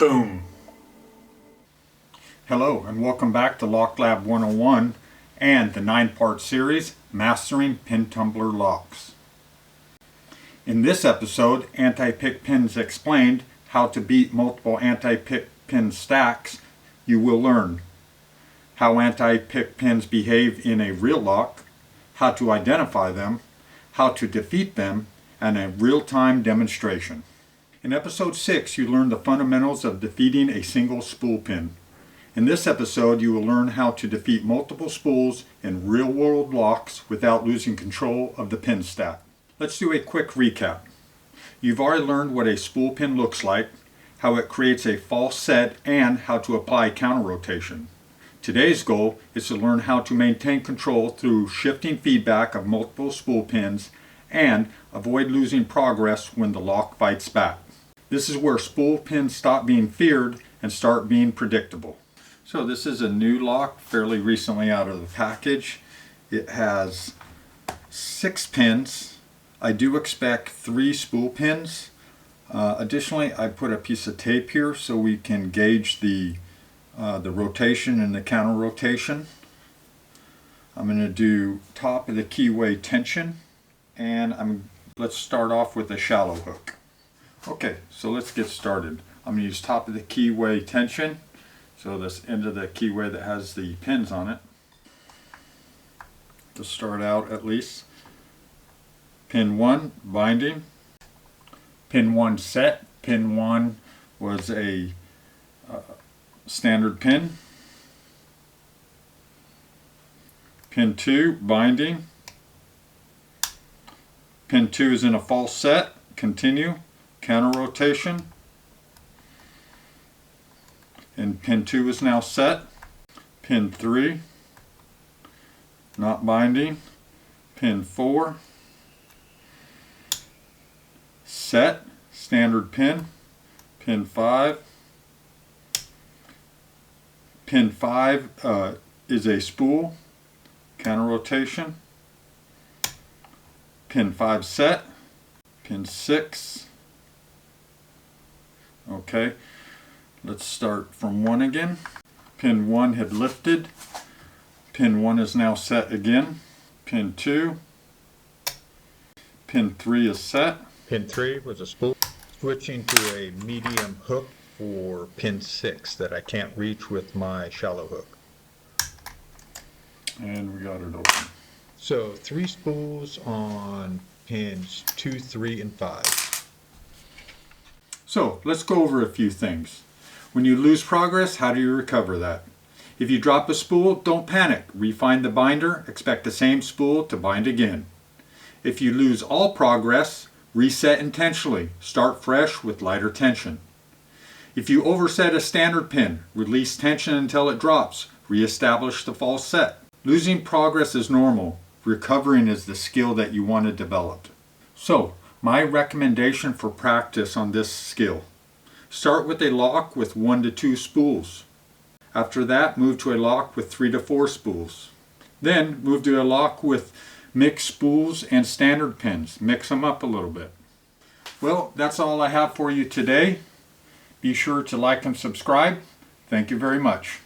Boom! Hello and welcome back to Lock Lab 101 and the 9-part series Mastering Pin Tumbler Locks. In this episode, Anti-Pick Pins Explained, how to beat multiple anti-pick pin stacks. You will learn how anti-pick pins behave in a real lock, how to identify them, how to defeat them, and a real-time demonstration. In episode 6, you learned the fundamentals of defeating a single spool pin. In this episode, you will learn how to defeat multiple spools in real-world locks without losing control of the pin stack. Let's do a quick recap. You've already learned what a spool pin looks like, how it creates a false set, and how to apply counter rotation. Today's goal is to learn how to maintain control through shifting feedback of multiple spool pins and avoid losing progress when the lock fights back. This is where spool pins stop being feared and start being predictable. So this is a new lock, fairly recently out of the package. It has 6 pins. I do expect 3 spool pins. Additionally, I put a piece of tape here so we can gauge the rotation and the counter rotation. I'm going to do top of the keyway tension, and let's start off with a shallow hook. Okay, so let's get started. I'm going to use top of the keyway tension, so this end of the keyway that has the pins on it, to start out at least. Pin 1, binding. Pin 1 set. Pin 1 was a standard pin. Pin 2, binding. Pin 2 is in a false set. Continue. Counter rotation. And pin 2 is now set. Pin 3, not binding. Pin 4, set, standard pin. Pin 5. Pin 5 is a spool, counter rotation. Pin 5 set. Pin 6. Okay, let's start from 1 again. Pin 1 had lifted. Pin 1 is now set again. Pin 2. Pin 3 is set. Pin 3 was a spool. Switching to a medium hook for pin 6 that I can't reach with my shallow hook. And we got it open. So 3 spools on pins 2, 3, and 5. So let's go over a few things. When you lose progress, how do you recover that? If you drop a spool, don't panic. Refine the binder, expect the same spool to bind again. If you lose all progress, reset intentionally. Start fresh with lighter tension. If you overset a standard pin, release tension until it drops. Reestablish the false set. Losing progress is normal. Recovering is the skill that you want to develop. So, my recommendation for practice on this skill: start with a lock with 1 to 2 spools. After that, move to a lock with 3 to 4 spools. Then move to a lock with mixed spools and standard pins. Mix them up a little bit. Well, that's all I have for you today. Be sure to like and subscribe. Thank you very much.